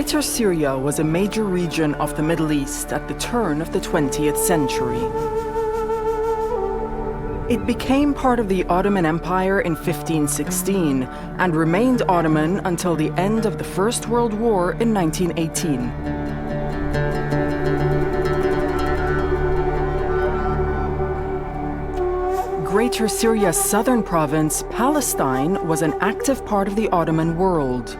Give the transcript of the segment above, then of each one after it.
Greater Syria was a major region of the Middle East at the turn of the 20th century. It became part of the Ottoman Empire in 1516 and remained Ottoman until the end of the First World War in 1918. Greater Syria's southern province, Palestine, was an active part of the Ottoman world.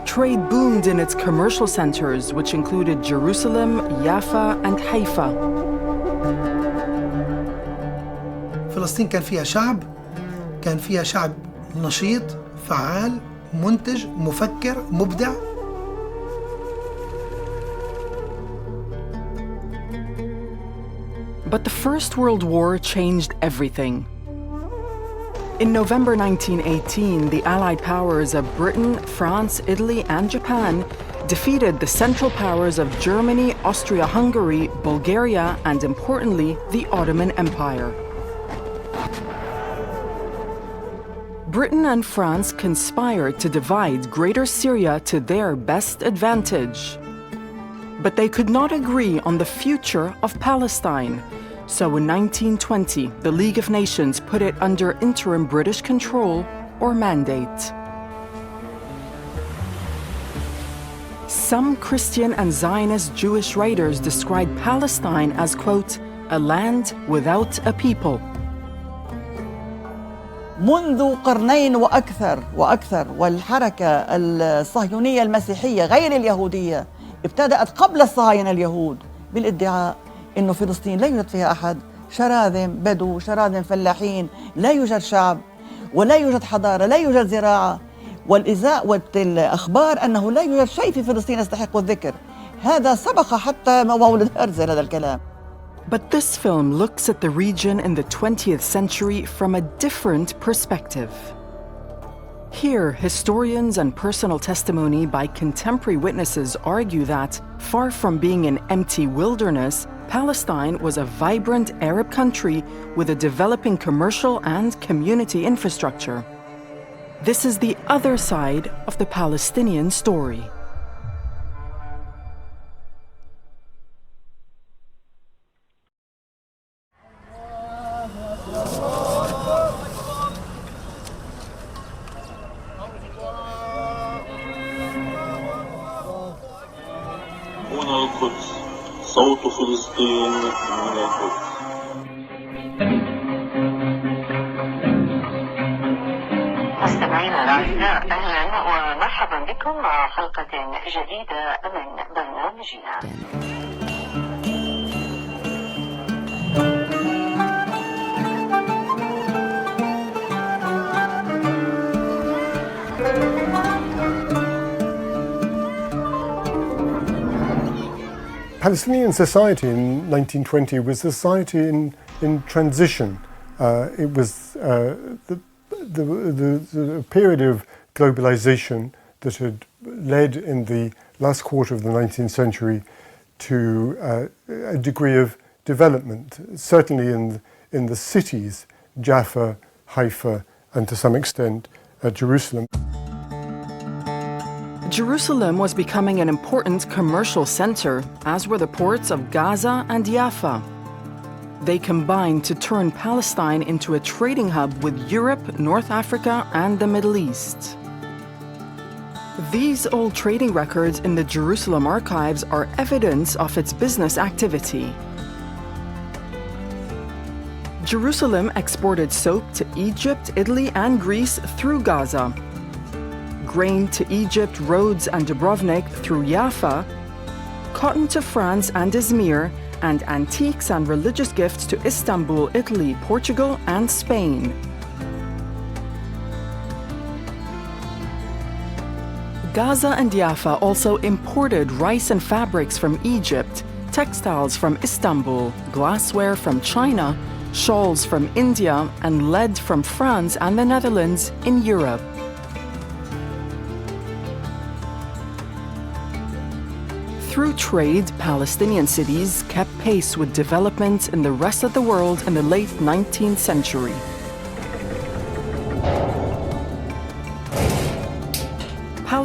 Trade boomed in its commercial centers, which included Jerusalem, Jaffa, and Haifa. فلسطين كان فيها شعب نشيط، فعال، منتج، مفكر، مبدع. But the First World War changed everything. In November 1918, the Allied powers of Britain, France, Italy, and Japan defeated the Central Powers of Germany, Austria-Hungary, Bulgaria, and importantly, the Ottoman Empire. Britain and France conspired to divide Greater Syria to their best advantage. But they could not agree on the future of Palestine. So in 1920, the League of Nations put it under interim British control or mandate. Some Christian and Zionist Jewish writers describe Palestine as, quote, a land without a people. منذ قرنين وأكثر والحركة الصهيونية المسيحية غير اليهودية ابتدأت قبل الصهاينة اليهود بالادعاء إنه فلسطين لا يوجد فيها أحد، شراذم بدو، شراذم فلاحين، لا يوجد شعب ولا يوجد حضارة، لا يوجد زراعة، والإزاء والأخبار أنه لا يوجد شيء في فلسطين يستحق الذكر. هذا سبق حتى مولد هرزل هذا الكلام. But this film looks at the region in the 20th century from a different perspective. Here, historians and personal testimony by contemporary witnesses argue that, far from being an empty wilderness, Palestine was a vibrant Arab country with a developing commercial and community infrastructure. This is the other side of the Palestinian story. صوت فلسطين من القدس. مستمعينا الأعزاء، أهلا ومرحبا بكم مع حلقة جديدة من برنامجنا. Palestinian society in 1920 was a society in transition. It was the period of globalization that had led in the last quarter of the 19th century to a degree of development, certainly in the cities, Jaffa, Haifa, and to some extent Jerusalem. Jerusalem was becoming an important commercial center, as were the ports of Gaza and Jaffa. They combined to turn Palestine into a trading hub with Europe, North Africa, and the Middle East. These old trading records in the Jerusalem archives are evidence of its business activity. Jerusalem exported soap to Egypt, Italy, and Greece through Gaza, grain to Egypt, Rhodes, and Dubrovnik through Jaffa, cotton to France and Izmir, and antiques and religious gifts to Istanbul, Italy, Portugal, and Spain. Gaza and Jaffa also imported rice and fabrics from Egypt, textiles from Istanbul, glassware from China, shawls from India, and lead from France and the Netherlands in Europe. Through trade, Palestinian cities kept pace with development in the rest of the world in the late 19th century.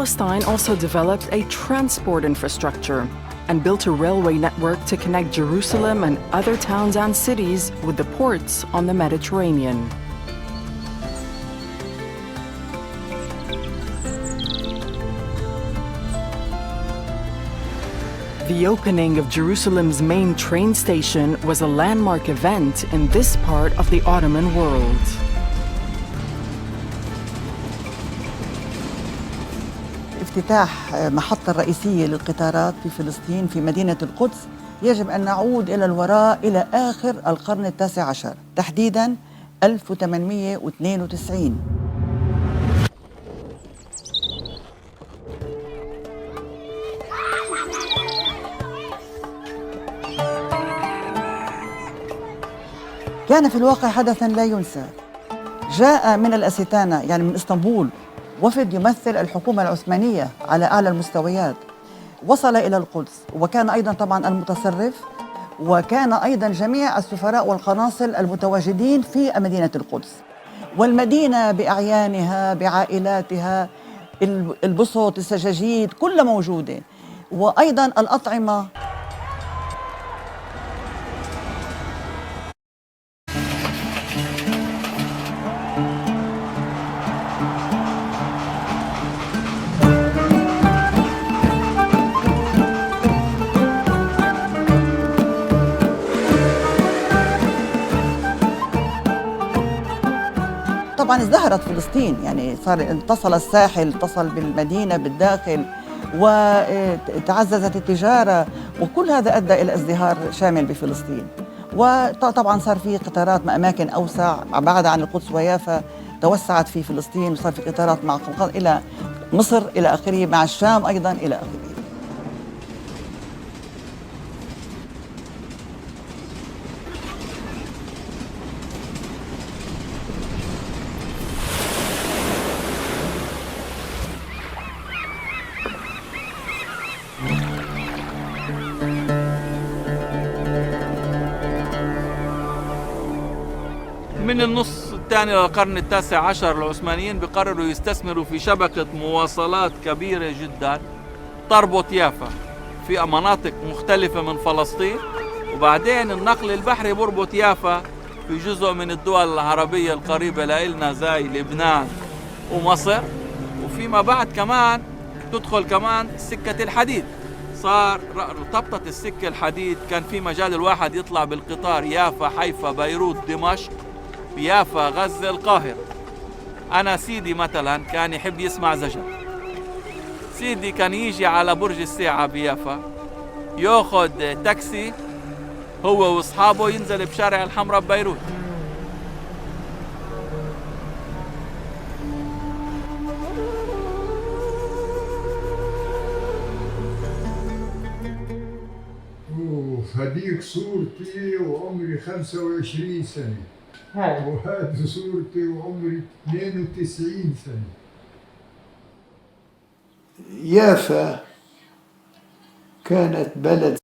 Palestine also developed a transport infrastructure and built a railway network to connect Jerusalem and other towns and cities with the ports on the Mediterranean. The opening of Jerusalem's main train station was a landmark event in this part of the Ottoman world. افتتاح محطة رئيسية للقطارات في فلسطين في مدينة القدس يجب أن نعود إلى الوراء إلى آخر القرن التاسع عشر، تحديداً 1892. كان في الواقع حدثاً لا ينسى. جاء من الأستانة يعني من إسطنبول وفد يمثل الحكومة العثمانية على أعلى المستويات، وصل إلى القدس، وكان أيضاً طبعاً المتصرف، وكان أيضاً جميع السفراء والقناصل المتواجدين في مدينة القدس، والمدينة بأعيانها بعائلاتها، البسط، السجاجيد، كلها موجودة، وأيضاً الأطعمة. طبعاً ازدهرت فلسطين، يعني صار اتصل الساحل، اتصل بالمدينة بالداخل، وتعززت التجارة، وكل هذا أدى إلى ازدهار شامل بفلسطين. وطبعاً صار في قطارات مع أماكن أوسع بعد عن القدس ويافا، توسعت في فلسطين، وصار في قطارات مع إلى مصر إلى آخره، مع الشام أيضاً إلى آخره. من النص الثاني للقرن التاسع عشر العثمانيين بقرروا يستثمروا في شبكة مواصلات كبيرة جدا تربط يافا في مناطق مختلفة من فلسطين، وبعدين النقل البحري بربط يافا في جزء من الدول العربية القريبة لإلنا زي لبنان ومصر، وفيما بعد كمان تدخل كمان سكة الحديد. صار ارتبطت السكة الحديد، كان في مجال الواحد يطلع بالقطار يافا حيفا بيروت دمشق، يافا غزة القاهرة. أنا سيدي مثلا كان يحب يسمع زجر، سيدي كان يجي على برج الساعة بيافا، ياخد تاكسي هو واصحابه، ينزل بشارع الحمراء ببيروت. هديك صورتي وعمري 25 سنة، وهذه صورتي وعمري 92 سنة. يافا كانت بلد